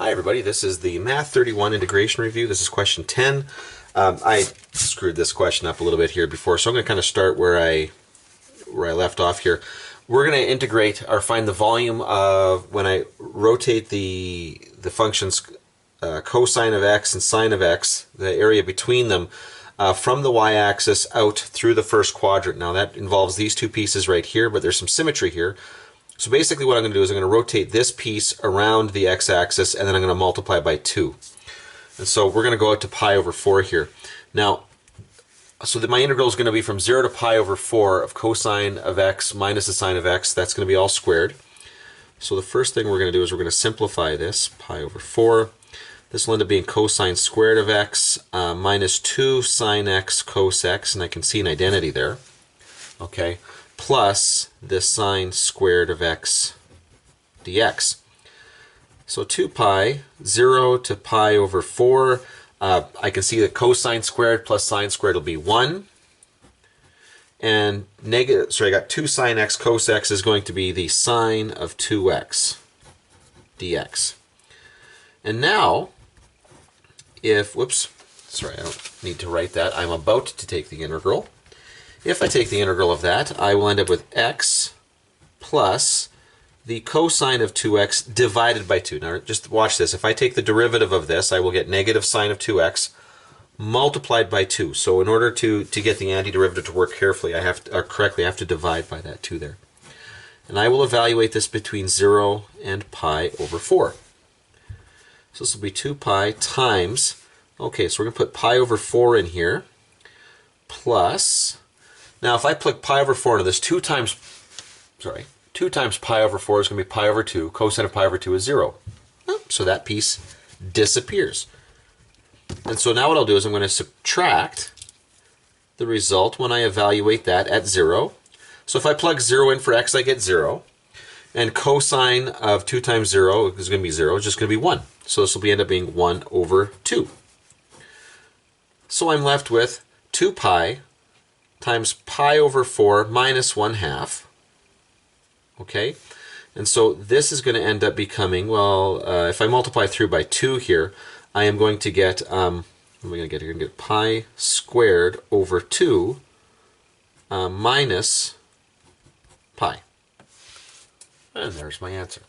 Hi everybody, this is the Math 31 integration review. This is question 10. I screwed this question up a little bit here before, so I'm going to kind of start where I left off here. We're going to integrate or find the volume of when I rotate the functions cosine of x and sine of x, the area between them, from the y-axis out through the first quadrant. Now that involves these two pieces right here, but there's some symmetry here. So basically what I'm going to do is I'm going to rotate this piece around the x-axis and then I'm going to multiply by 2. And so we're going to go out to pi over 4 here. Now, so that my integral is going to be from 0 to pi over 4 of cosine of x minus the sine of x. That's going to be all squared. So the first thing we're going to do is we're going to simplify this, pi over 4. This will end up being cosine squared of x minus 2 sine x cos x, and I can see an identity there. Okay, plus the sine squared of x dx. So 2 pi, 0 to pi over 4. I can see that cosine squared plus sine squared will be 1. And negative, so I got 2 sine x cos x is going to be the sine of 2x dx. And now, if, whoops, sorry, I don't need to write that. I'm about to take the integral. If I take the integral of that, I will end up with x plus the cosine of 2x divided by 2. Now just watch this. If I take the derivative of this, I will get negative sine of 2x multiplied by 2. So in order to get the antiderivative to work carefully, correctly, I have to divide by that 2 there. And I will evaluate this between 0 and pi over 4. So this will be 2 pi times, okay, so we're going to put pi over 4 in here, plus, now if I plug pi over 4 into this, 2 times pi over 4 is going to be pi over 2. Cosine of pi over 2 is 0. So that piece disappears. And so now what I'll do is I'm going to subtract the result when I evaluate that at 0. So if I plug 0 in for x, I get 0. And cosine of 2 times 0 is going to be 0. It's just going to be 1. So this will end up being 1 over 2. So I'm left with 2 pi times pi over 4 minus 1/2. Okay? And so this is going to end up becoming, well, if I multiply through by 2 here, I am going to get, what am I going to get here? I'm going to get pi squared over 2 minus pi. And there's my answer.